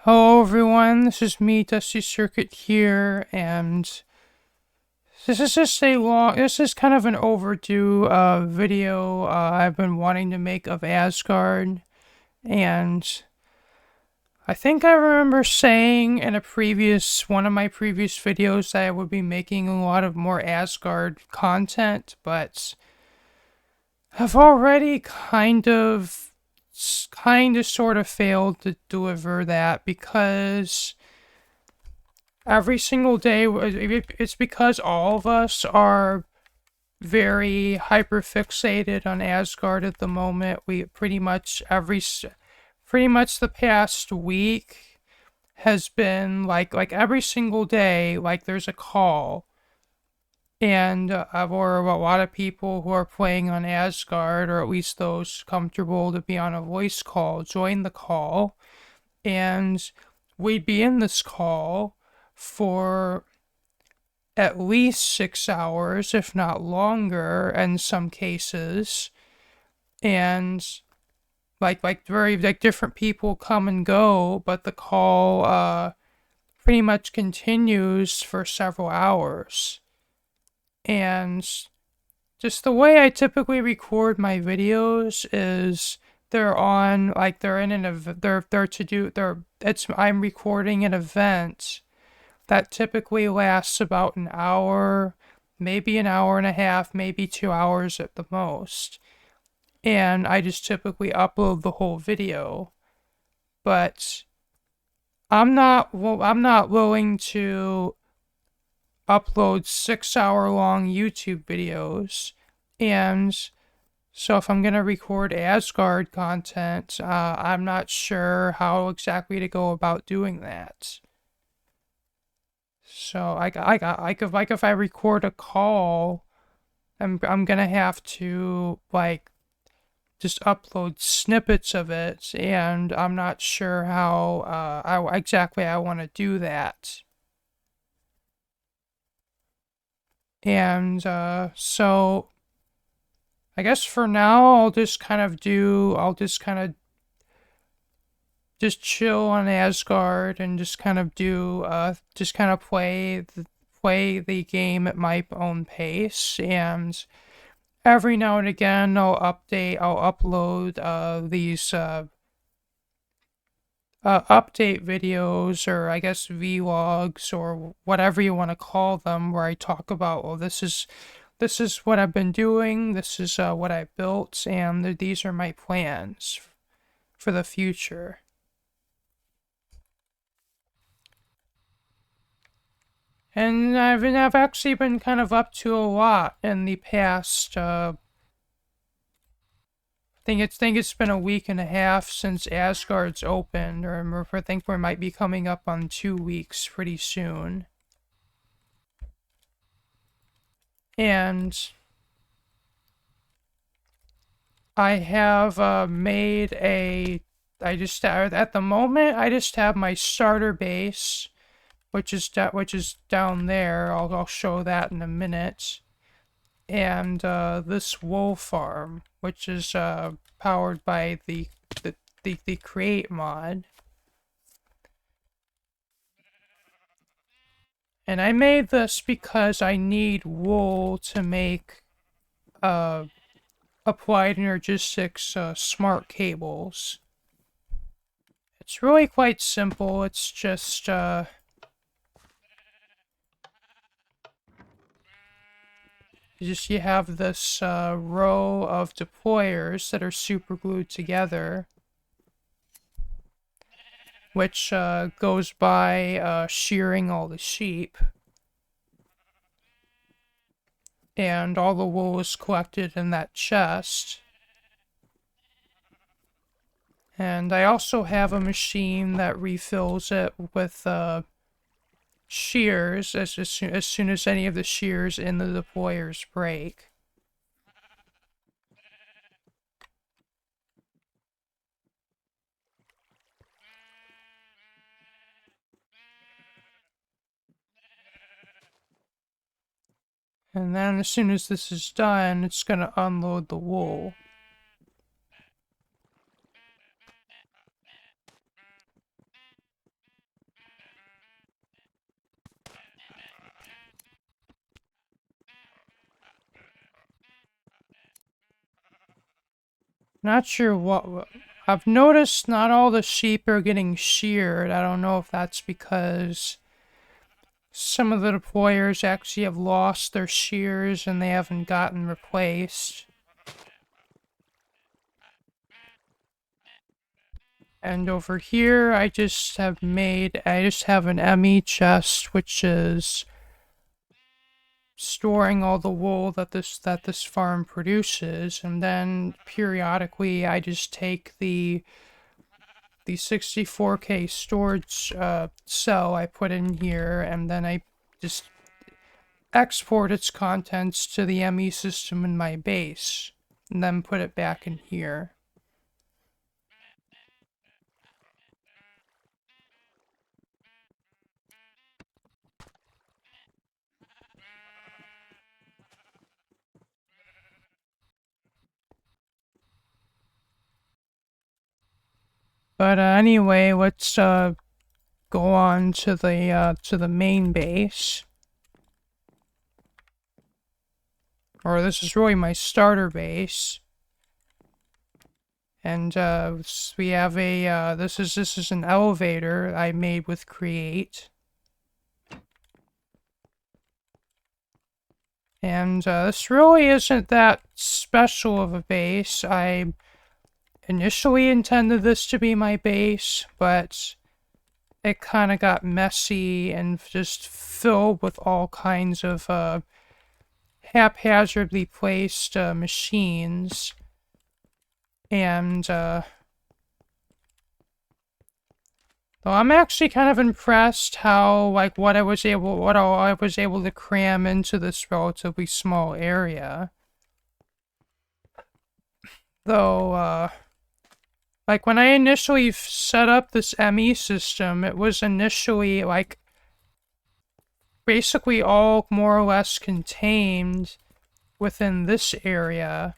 Hello everyone, this is me, Dusty Circuit here, and this is kind of an overdue video I've been wanting to make of Asgard, and I think I remember saying in one of my previous videos that I would be making a lot of more Asgard content, but I've already sort of failed to deliver that because every single day it's because all of us are very hyper fixated on Asgard at the moment. We pretty much the past week has been like every single day like there's a call, and or a lot of people who are playing on Asgard, or at least those comfortable to be on a voice call, join the call, and we'd be in this call for at least 6 hours, if not longer, in some cases. And different people come and go, but the call pretty much continues for several hours. And just the way I typically record my videos is I'm recording an event that typically lasts about an hour, maybe an hour and a half, maybe 2 hours at the most. And I just typically upload the whole video. But I'm not willing to upload 6 hour long YouTube videos. And so if I'm going to record Asgard content, I'm not sure how exactly to go about doing that. So if I record a call, I'm gonna have to just upload snippets of it, and I'm not sure how I want to do that. And so I guess for now I'll just chill on Asgard and just kind of play the game at my own pace, and every now and again I'll upload these update videos, or I guess vlogs, or whatever you want to call them, where I talk about, well, this is what I've been doing, this is what I built, and these are my plans for the future. And I've actually been kind of up to a lot in the past. Think it's been a week and a half since Asgard's opened, or I think we might be coming up on 2 weeks pretty soon. And I have made a. At the moment I just have my starter base, which is down there. I'll show that in a minute. And this wool farm, which is powered by the create mod. And I made this because I need wool to make applied energistics smart cables. It's really quite simple. It's just you have this row of deployers that are super glued together, which goes by shearing all the sheep. And all the wool is collected in that chest. And I also have a machine that refills it with shears as soon as any of the shears in the deployers break. And then as soon as this is done, it's going to unload the wool. Not sure what. I've noticed not all the sheep are getting sheared. I don't know if that's because some of the deployers actually have lost their shears and they haven't gotten replaced. And over here, I just have an ME chest, which is storing all the wool that this farm produces, and then periodically I just take the 64K storage cell I put in here, and then I just export its contents to the ME system in my base, and then put it back in here. But anyway, let's go on to the main base. Or this is really my starter base. And we have a this is an elevator I made with Create. And this really isn't that special of a base. I initially intended this to be my base, but it kind of got messy and just filled with all kinds of haphazardly placed machines. And though I'm actually kind of impressed how what I was able to cram into this relatively small area. Though when I initially set up this ME system, it was initially basically all more or less contained within this area.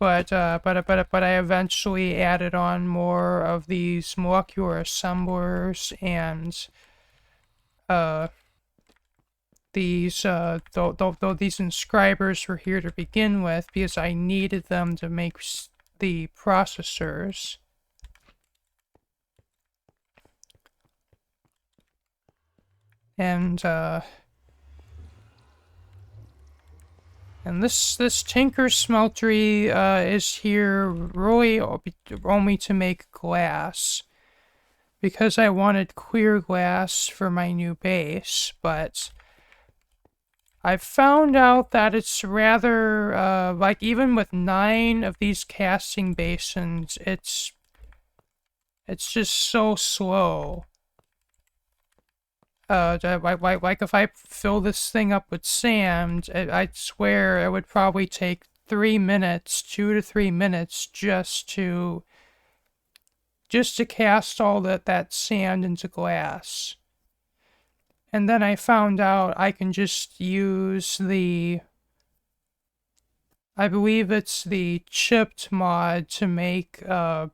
But I eventually added on more of these molecular assemblers and these these inscribers were here to begin with because I needed them to make the processors. And this Tinker Smeltery is here really only to make glass. Because I wanted clear glass for my new base, but I found out that it's rather, even with 9 of these casting basins, it's just so slow. If I fill this thing up with sand, I'd swear it would probably take 3 minutes, 2 to 3 minutes, just to cast all that sand into glass. And then I found out I can just use I believe it's the chipped mod to make a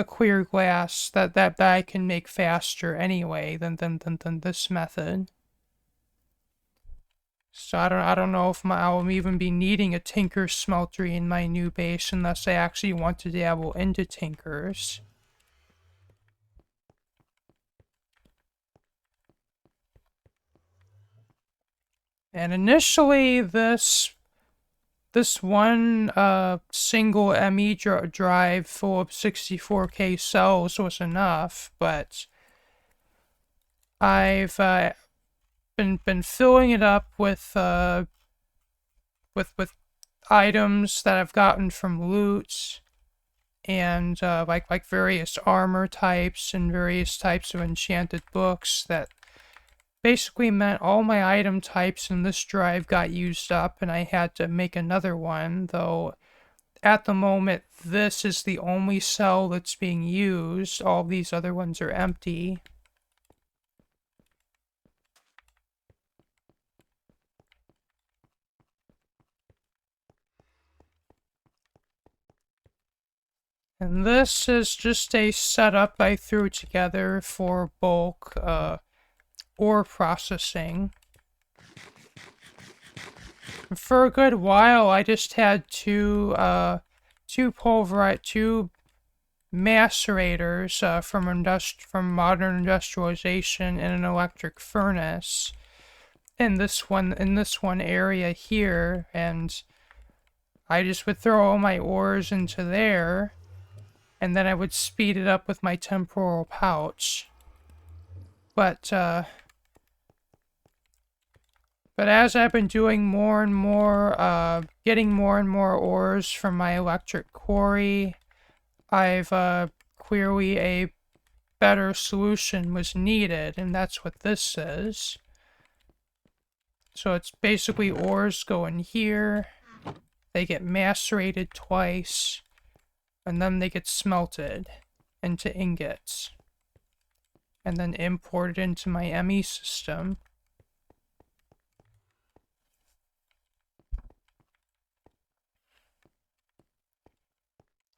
clear glass that I can make faster anyway than this method. So I don't know if I'll even be needing a Tinker Smeltery in my new base unless I actually want to dabble into Tinkers. And initially, this one single ME drive full of 64K cells was enough, but I've been filling it up with items that I've gotten from loot and like various armor types and various types of enchanted books that basically meant all my item types in this drive got used up and I had to make another one, though at the moment this is the only cell that's being used. All these other ones are empty. And this is just a setup I threw together for bulk ore processing. For a good while, I just had two macerators from modern industrialization in an electric furnace in this one area here, and I just would throw all my ores into there, and then I would speed it up with my temporal pouch. But as I've been doing more and more, getting more and more ores from my electric quarry, I've clearly a better solution was needed, and that's what this is. So it's basically ores go in here, they get macerated twice, and then they get smelted into ingots, and then imported into my ME system.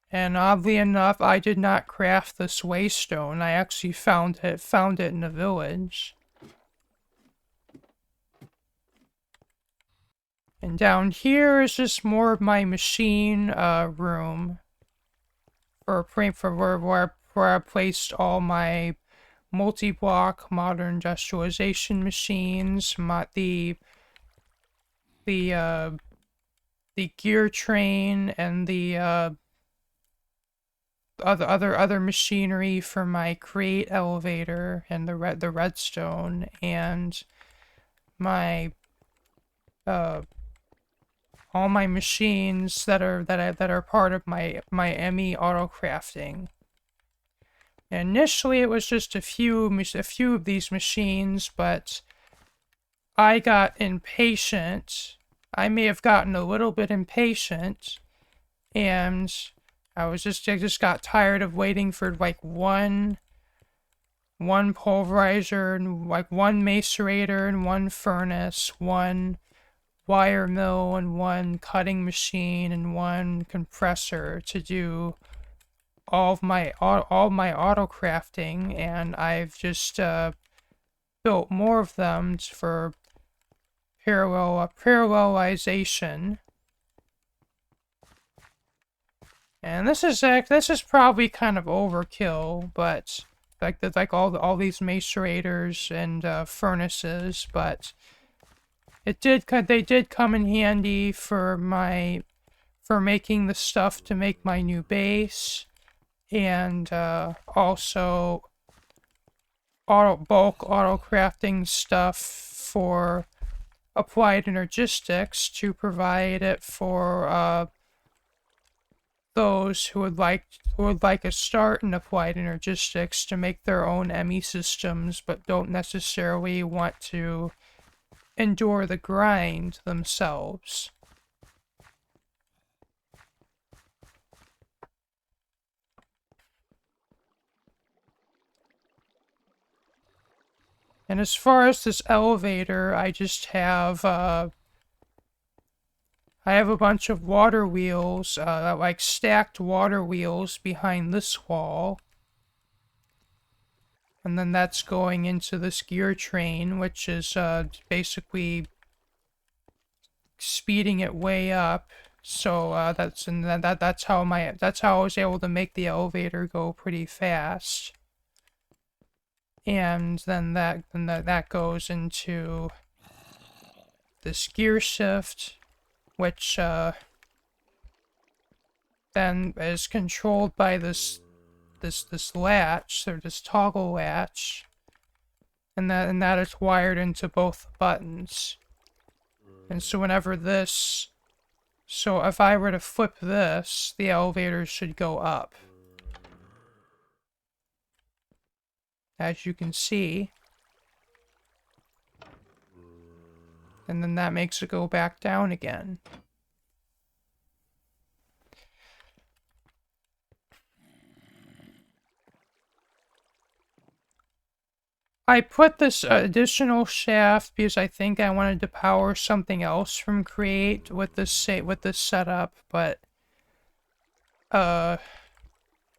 And oddly enough, I did not craft this waystone. I actually found it in a village. And down here is just more of my machine room where I placed all my multi-block modern industrialization machines, the gear train, and the other machinery for my create elevator and the redstone, and my all my machines that are part of my ME auto crafting. Initially, it was just a few of these machines, but I got impatient. I may have gotten a little bit impatient, and I just got tired of waiting for like one pulverizer and like one macerator and one furnace, one wire mill and one cutting machine and one compressor to do all my auto crafting, and I've just built more of them for parallelization. And this is probably kind of overkill, but like all these macerators and furnaces, but they did come in handy for making the stuff to make my new base, and also bulk auto crafting stuff for applied energistics to provide it for those who would like a start in applied energistics to make their own ME systems but don't necessarily want to endure the grind themselves. And as far as this elevator, I just have I have a bunch of water wheels, like stacked water wheels behind this wall. And then that's going into this gear train, which is basically speeding it way up. So that's how I was able to make the elevator go pretty fast. And then that goes into this gear shift, which then is controlled by this latch, or this toggle latch, and that is wired into both buttons. And so if I were to flip this, the elevator should go up, as you can see. And then that makes it go back down again. I put this additional shaft because I think I wanted to power something else from Create with this setup, but that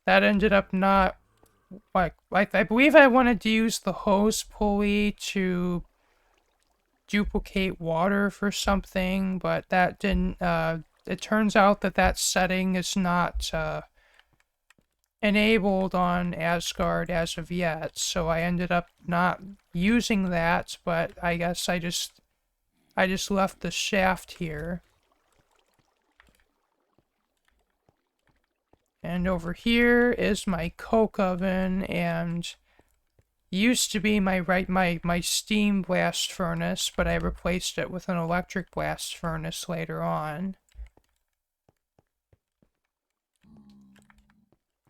ended up not I believe I wanted to use the hose pulley to duplicate water for something, but that didn't, it turns out that that setting is not, enabled on Asgard as of yet, so I ended up not using that, but I guess I just left the shaft here. And over here is my coke oven, and used to be my steam blast furnace, but I replaced it with an electric blast furnace later on.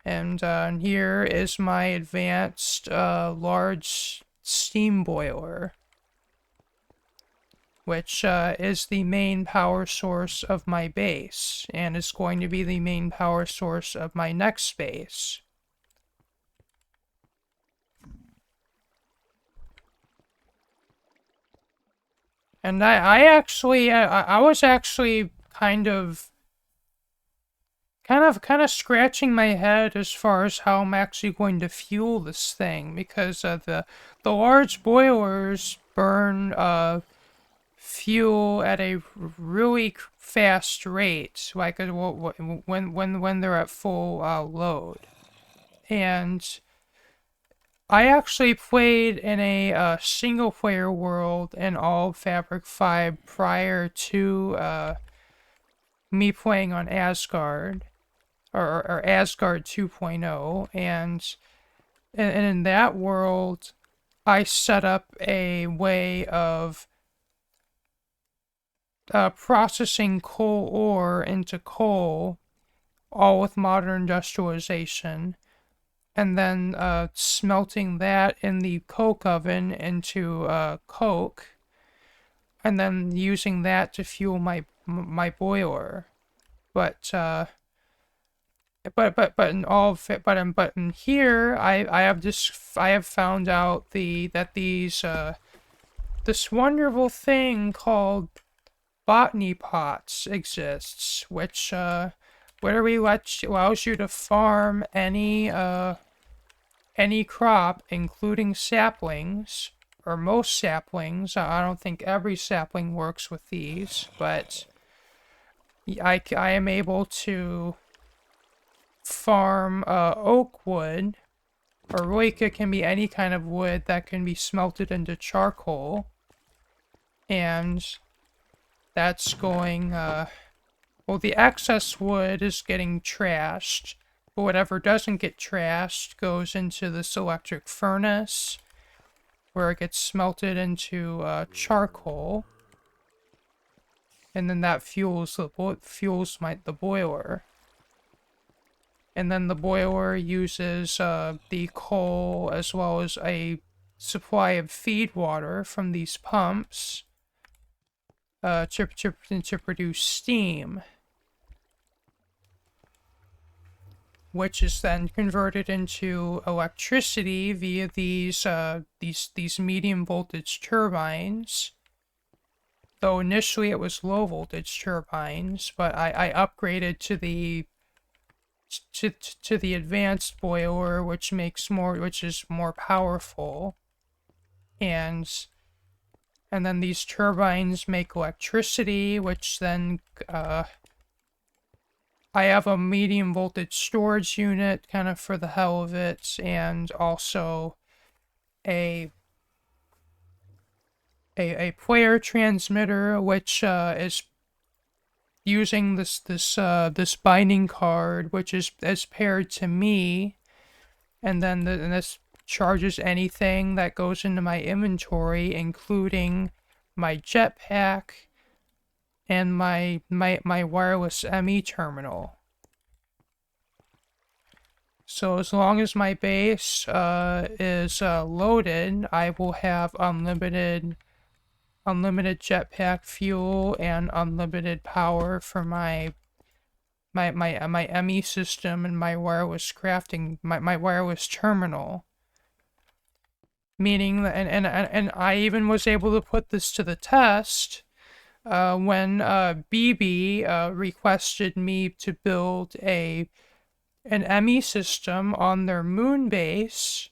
And here is my advanced large steam boiler, which is the main power source of my base, and is going to be the main power source of my next base. And I was actually kind of scratching my head as far as how I'm actually going to fuel this thing, because the large boilers burn fuel at a really fast rate, like when they're at full load. And I actually played in a single player world in all of Fabric 5 prior to me playing on Asgard, or Asgard 2.0, and in that world, I set up a way of processing coal ore into coal, all with modern industrialization, and then smelting that in the coke oven into coke, and then using that to fuel my boiler. But in all of it, but in here I have found out that these this wonderful thing called botany pots exists, which literally allows you to farm any crop, including saplings, or most saplings. I don't think every sapling works with these, but I am able to farm oak wood, or really it can be any kind of wood that can be smelted into charcoal, and that's going, well, the excess wood is getting trashed, but whatever doesn't get trashed goes into this electric furnace, where it gets smelted into charcoal, and then that fuels the boiler. And then the boiler uses the coal as well as a supply of feed water from these pumps to produce steam, which is then converted into electricity via these medium voltage turbines. Though initially it was low voltage turbines, but I upgraded to the advanced boiler, which is more powerful, and then these turbines make electricity, which then I have a medium voltage storage unit kind of for the hell of it, and also a player transmitter, which is using this binding card, which is paired to me, and then this charges anything that goes into my inventory, including my jetpack and my wireless ME terminal. So as long as my base is loaded, I will have unlimited jetpack fuel and unlimited power for my ME system and my wireless my wireless terminal. Meaning that, and I even was able to put this to the test when BB requested me to build an ME system on their moon base,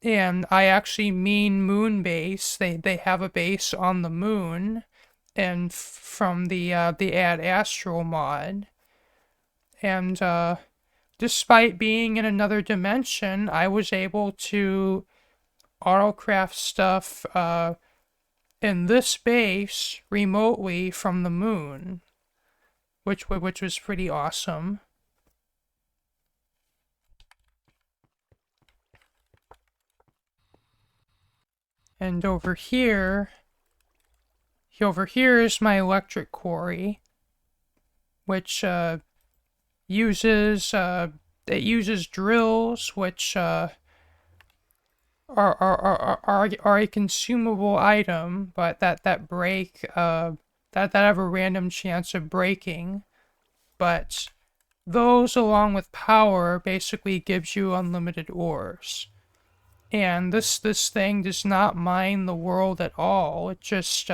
And I actually mean moon base. They have a base on the moon, and from the Ad Astral mod. And despite being in another dimension, I was able to autocraft stuff in this base remotely from the moon, which was pretty awesome. And over here is my electric quarry, which uses it uses drills, which are a consumable item, but that break that have a random chance of breaking. But those, along with power, basically gives you unlimited ores. And this thing does not mine the world at all. It just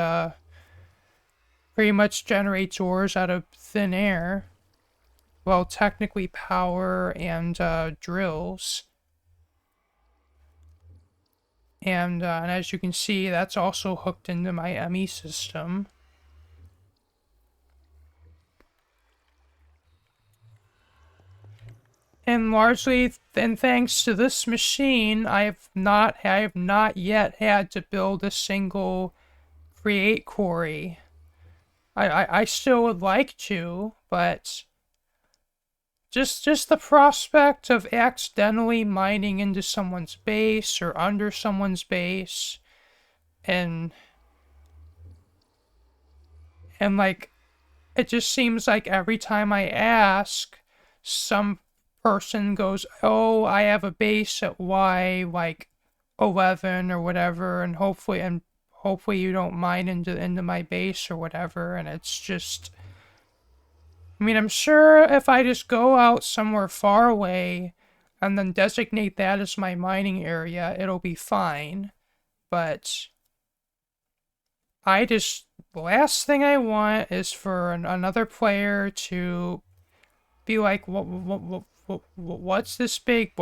pretty much generates ores out of thin air. Well, technically power and drills. And as you can see, that's also hooked into my ME system. And largely, and thanks to this machine, I have not yet had to build a single create quarry. I still would like to, but just the prospect of accidentally mining into someone's base or under someone's base, and like, it just seems like every time I ask, some person goes, "Oh, I have a base at Y like 11 or whatever, and hopefully you don't mine into my base or whatever." And it's just, I mean, I'm sure if I just go out somewhere far away and then designate that as my mining area, it'll be fine. But the last thing I want is for another player to be like, what's this big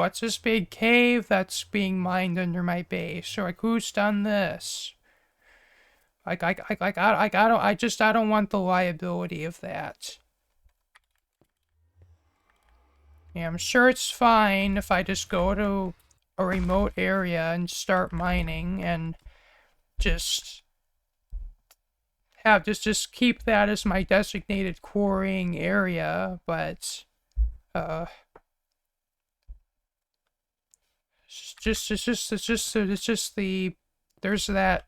cave that's being mined under my base? Or like, who's done this? I don't want the liability of that. Yeah, I'm sure it's fine if I just go to a remote area and start mining and just just keep that as my designated quarrying area, but it's just the there's that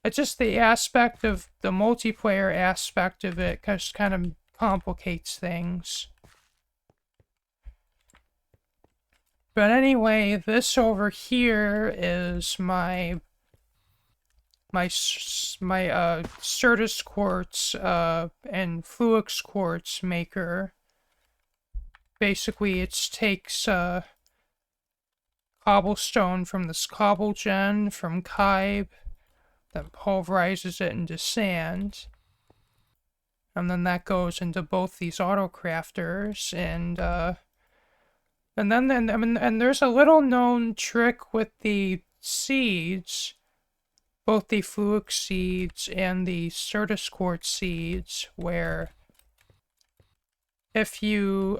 it's just the aspect of the multiplayer aspect of it just kind of complicates things. But anyway, this over here is my Certus quartz and Fluix quartz maker. Basically, it takes cobblestone from this cobble gen from Kybe, then pulverizes it into sand, and then that goes into both these auto crafters, and then I mean, and there's a little known trick with the seeds, both the Fluix seeds and the Certus quartz seeds, where if you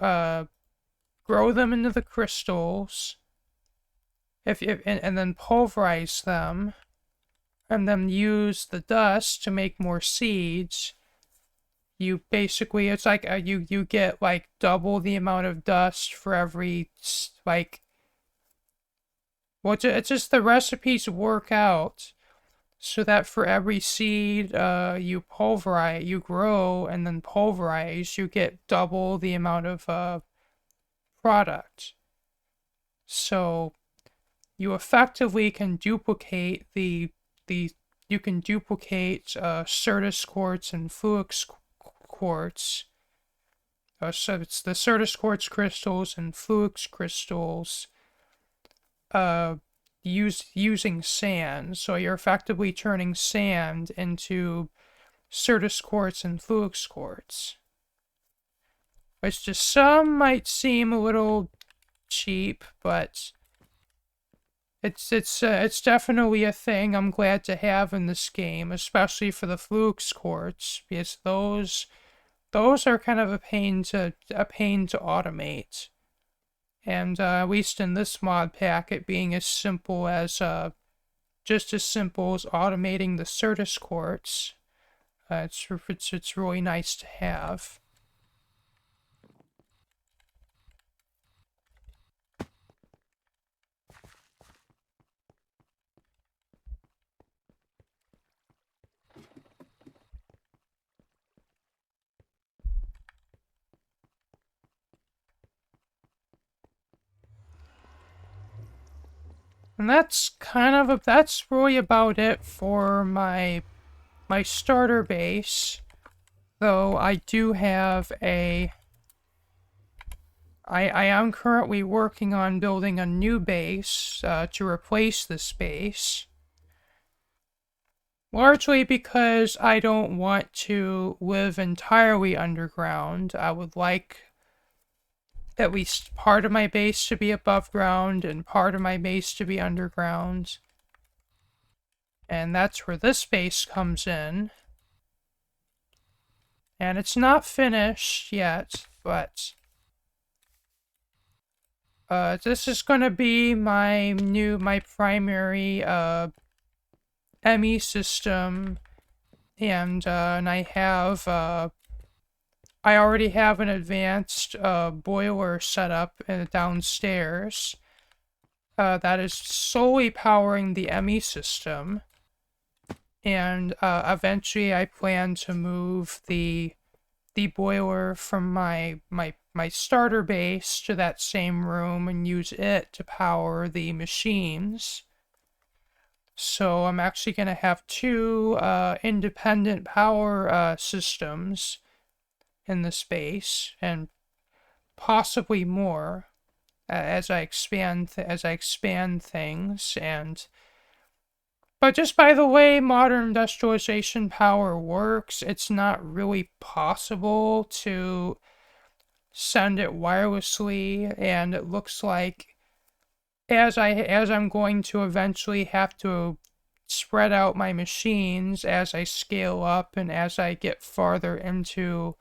grow them into the crystals, and then pulverize them, and then use the dust to make more seeds, you basically, it's like you get like double the amount of dust for every, like, well, it's just the recipes work out so that for every seed you grow and then pulverize, you get double the amount of product. So you effectively can duplicate you can duplicate Certus quartz and Fluix quartz. So it's the Certus quartz crystals and Fluix crystals using sand. So you're effectively turning sand into Certus quartz and Fluix quartz. Which to some might seem a little cheap, but It's definitely a thing I'm glad to have in this game, especially for the flux quartz, because those are kind of a pain to automate. And at least in this mod pack, it being as simple as just as simple as automating the Certus quartz, it's really nice to have. And that's really about it for my starter base. Though I do have I am currently working on building a new base to replace this base. Largely because I don't want to live entirely underground. I would like at least part of my base to be above ground and part of my base to be underground. And that's where this base comes in. And it's not finished yet, but this is going to be my primary ME system, and I already have an advanced boiler set up downstairs that is solely powering the ME system. And eventually I plan to move the boiler from my starter base to that same room and use it to power the machines. So I'm actually going to have two independent power systems in the space, and possibly more as I expand things. And but just by the way modern industrialization power works, it's not really possible to send it wirelessly, and it looks like as I'm going to eventually have to spread out my machines as I scale up and as I get farther into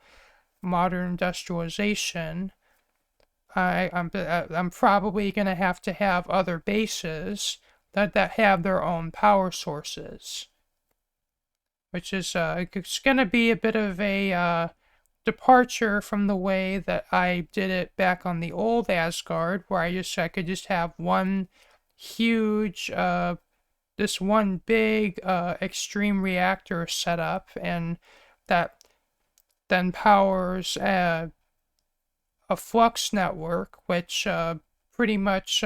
modern industrialization, I'm probably gonna have to have other bases that have their own power sources, which is it's gonna be a bit of a departure from the way that I did it back on the old Asgard, where I could just have one huge this one big extreme reactor set up, and that then powers a flux network, which pretty much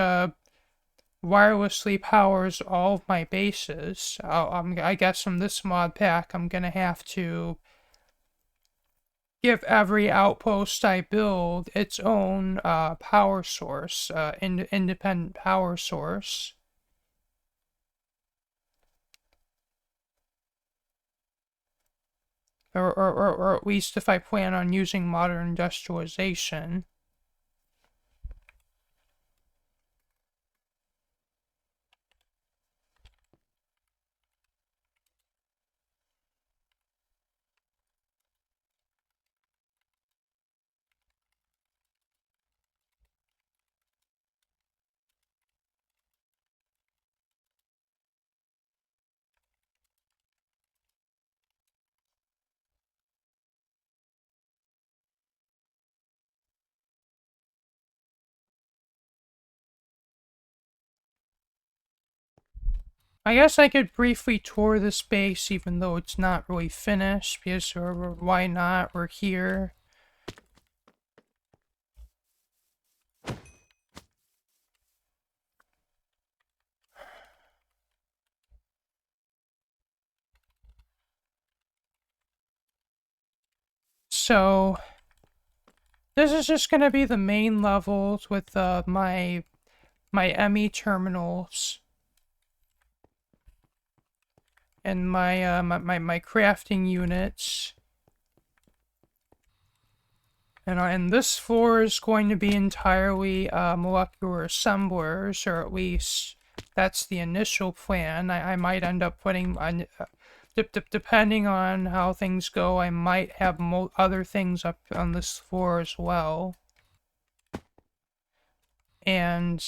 wirelessly powers all of my bases. I guess from this mod pack, I'm gonna have to give every outpost I build its own power source, independent power source. Or at least if I plan on using modern industrialization. I guess I could briefly tour the space, even though it's not really finished, because why not? We're here. So, this is just gonna be the main levels with my ME terminals and my crafting units. And this floor is going to be entirely molecular assemblers, or at least that's the initial plan. I might end up putting, depending on how things go, I might have other things up on this floor as well. And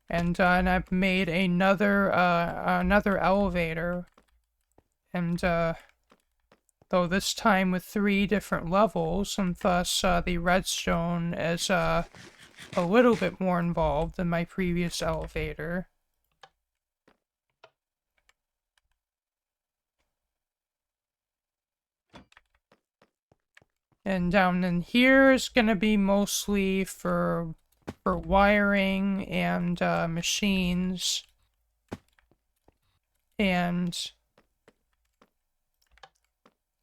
I've made another elevator, and though this time with 3 different levels, and thus the redstone is a little bit more involved than my previous elevator. And down in here is gonna be mostly for wiring and machines. And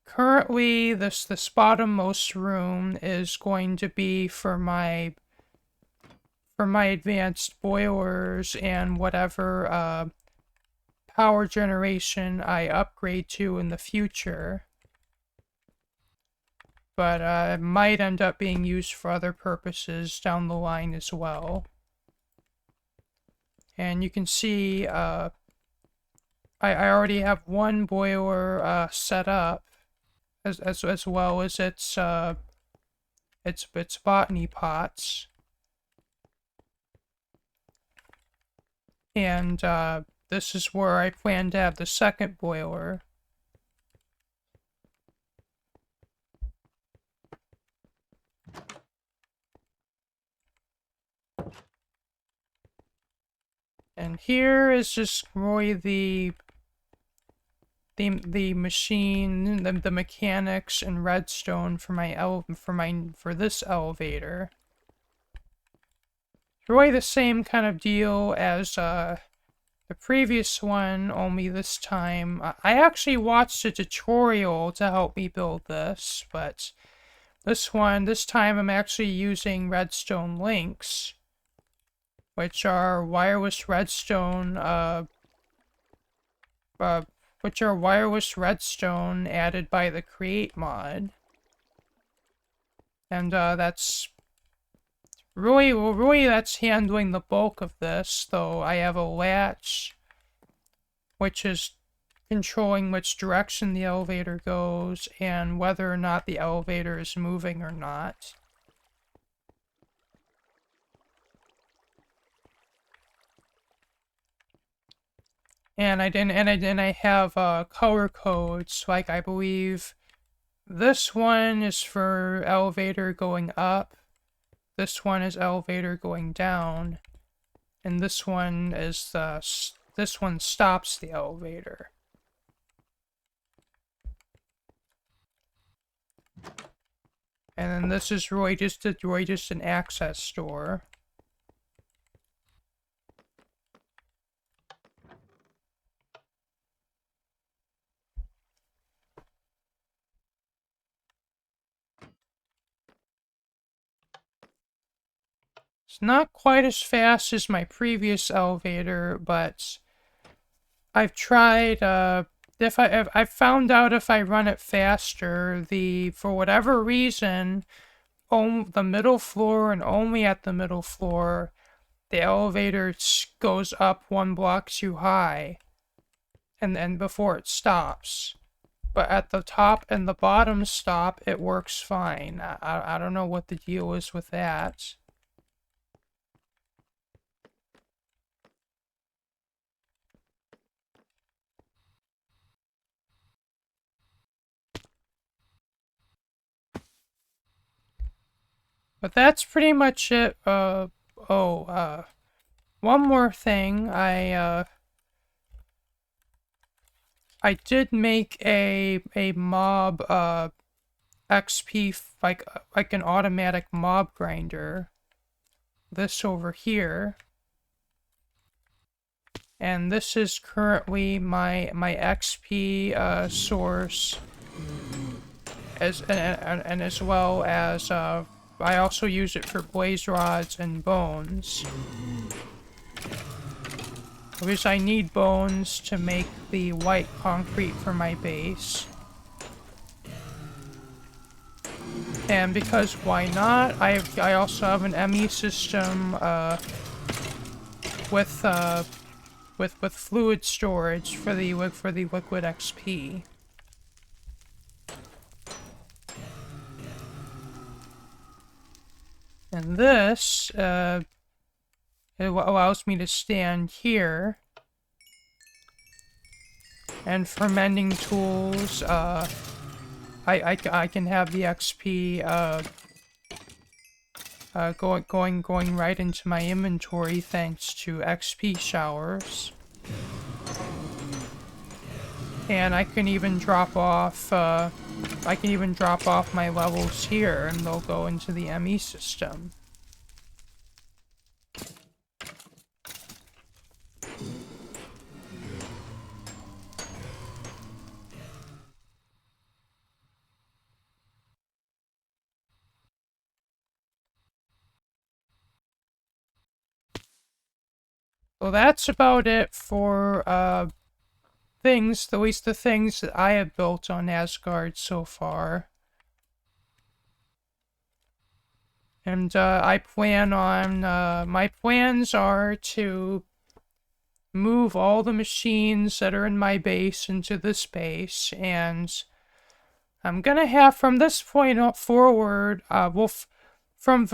currently, this bottommost room is going to be for my advanced boilers and whatever power generation I upgrade to in the future. But it might end up being used for other purposes down the line as well. And you can see I already have one boiler set up, as well as its botany pots. And this is where I plan to have the second boiler. And here is just really the machine, the mechanics and redstone for for this elevator. Really the same kind of deal as the previous one, only this time I actually watched a tutorial to help me build this, but this time I'm actually using redstone links, which are wireless redstone added by the Create mod. And that's really that's handling the bulk of this, though I have a latch which is controlling which direction the elevator goes and whether or not the elevator is moving or not. And I have color codes, like I believe this one is for elevator going up, this one is elevator going down, and this one is this one stops the elevator. And then this is really just an access door. It's not quite as fast as my previous elevator, but I've tried, I've found out if I run it faster, for whatever reason, the middle floor and only at the middle floor, the elevator goes up 1 block too high, and then before it stops. But at the top and the bottom stop, it works fine. I don't know what the deal is with that. But that's pretty much it. One more thing. I did make a mob, XP, like an automatic mob grinder. This over here. And this is currently my XP, source. And as well as, I also use it for blaze rods and bones. Because I need bones to make the white concrete for my base. And because why not? I also have an ME system with with fluid storage for the liquid XP. And this it allows me to stand here. And for mending tools, I can have the XP going right into my inventory thanks to XP showers. And I can even drop off my levels here and they'll go into the ME system. Well, that's about it for things, at least the things that I have built on Asgard so far. And I plan on, my plans are to move all the machines that are in my base into this base, and I'm gonna have from this point forward, from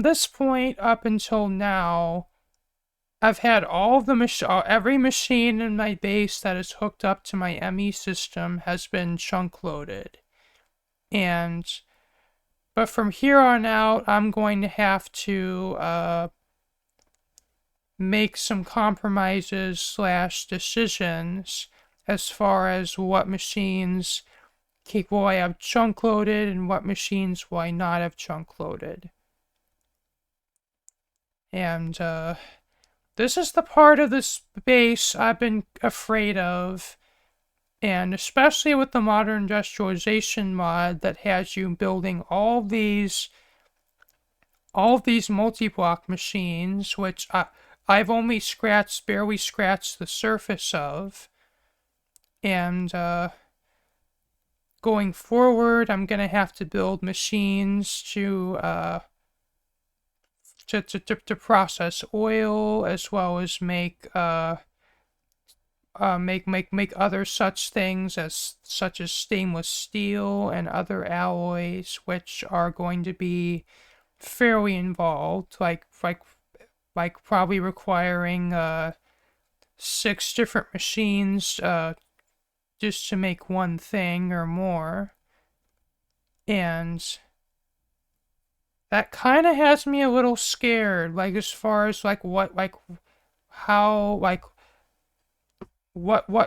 this point up until now, I've had all the every machine in my base that is hooked up to my ME system has been chunk loaded. But from here on out, I'm going to have to make some compromises / decisions as far as what machines will I have chunk loaded and what machines will I not have chunk loaded. And this is the part of this base I've been afraid of, and especially with the modern industrialization mod that has you building all these multi-block machines, which I've only barely scratched the surface of. And going forward, I'm gonna have to build machines to process oil, as well as make other such things such as stainless steel and other alloys, which are going to be fairly involved, like probably requiring 6 different machines just to make one thing or more. And that kind of has me a little scared, like as far as like what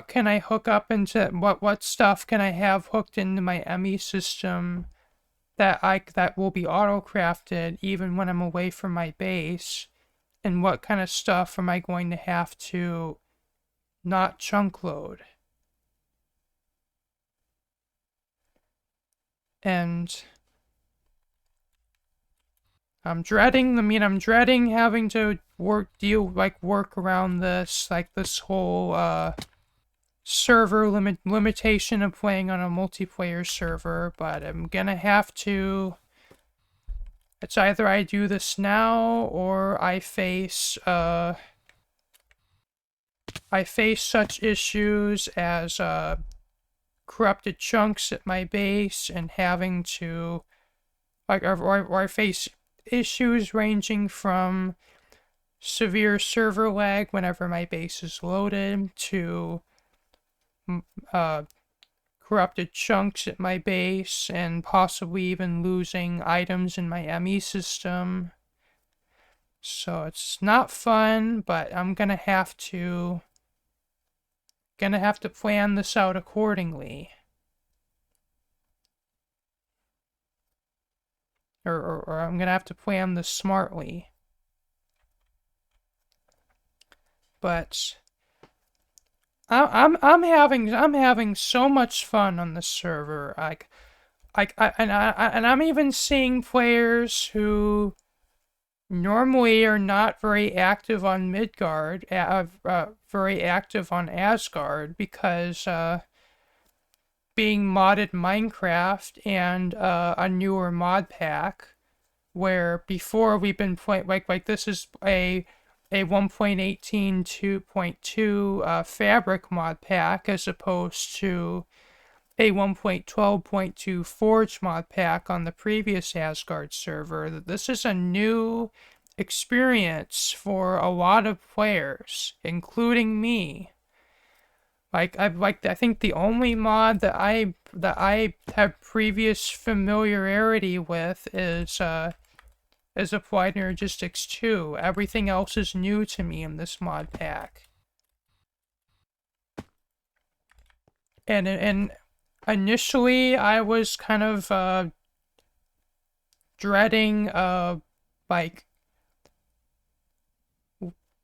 can I hook up into, what stuff can I have hooked into my ME system that will be auto crafted even when I'm away from my base, and what kind of stuff am I going to have to not chunk load. And I'm dreading having to work around this, like this whole server limitation of playing on a multiplayer server, but I'm gonna have to. It's either I do this now or I face such issues as corrupted chunks at my base and having to or I face issues ranging from severe server lag whenever my base is loaded to corrupted chunks at my base and possibly even losing items in my ME system. So it's not fun, but I'm gonna have to plan this out accordingly. Or I'm gonna have to plan this smartly. But I'm having so much fun on this server. And I'm even seeing players who normally are not very active on Midgard, very active on Asgard, because being modded Minecraft and a newer mod pack, where before we've been playing like this is a 1.18 2.2 fabric mod pack as opposed to a 1.12.2 Forge mod pack on the previous Asgard server. This is a new experience for a lot of players, including me. I think the only mod that I have previous familiarity with is Applied Energistics 2. Everything else is new to me in this mod pack. And initially I was kind of dreading like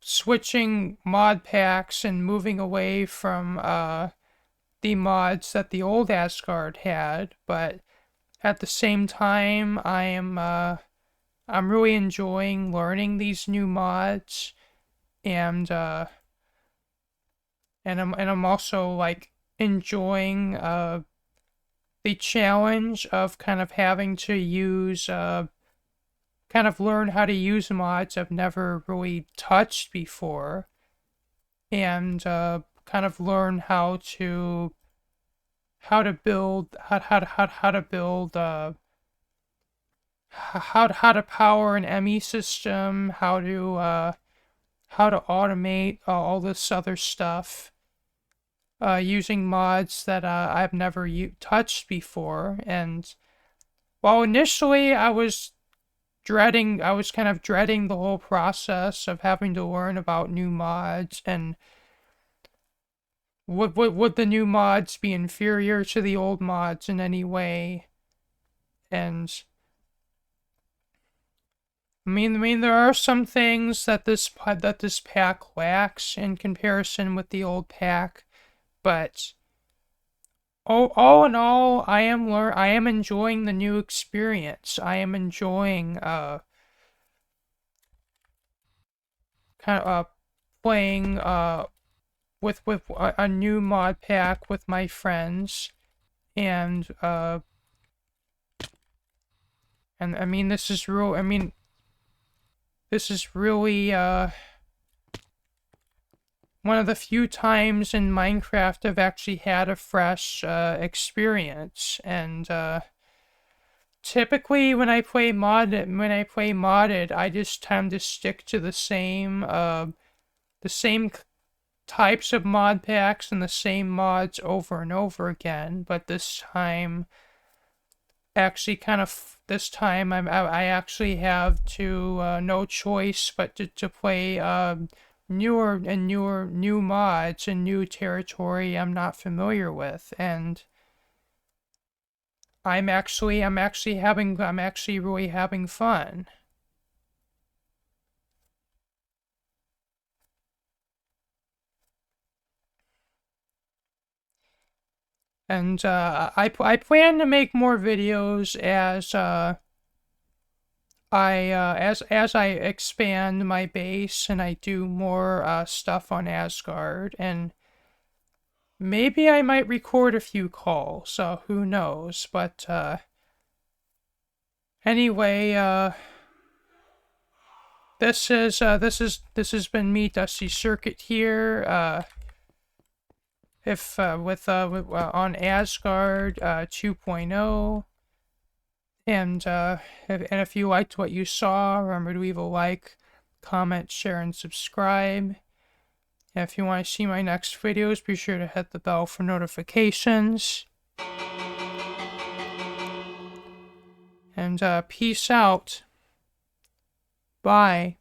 switching mod packs and moving away from the mods that the old Asgard had, but at the same time I'm really enjoying learning these new mods, and I'm also like enjoying the challenge of kind of having to use kind of learn how to use mods I've never really touched before, and kind of learn how to build how to power an ME system, how to automate all this other stuff using mods that I've never touched before. And while initially I was kind of dreading the whole process of having to learn about new mods and would the new mods be inferior to the old mods in any way? And I mean, there are some things that this pack lacks in comparison with the old pack, but all in all, I am enjoying the new experience. I am enjoying kind of playing with a new mod pack with my friends, and I mean this is really one of the few times in Minecraft I've actually had a fresh experience. And typically when I play modded, I just tend to stick to the same types of mod packs and the same mods over and over again. But this time, I actually have to no choice but to play new mods and new territory I'm not familiar with, and I'm actually really having fun. And I plan to make more videos as as I expand my base and I do more stuff on Asgard, and maybe I might record a few calls, so who knows. But anyway, this has been me, Dusty Circuit here. If with on Asgard 2.0. And if you liked what you saw, remember to leave a like, comment, share, and subscribe. And if you want to see my next videos, be sure to hit the bell for notifications. And peace out. Bye.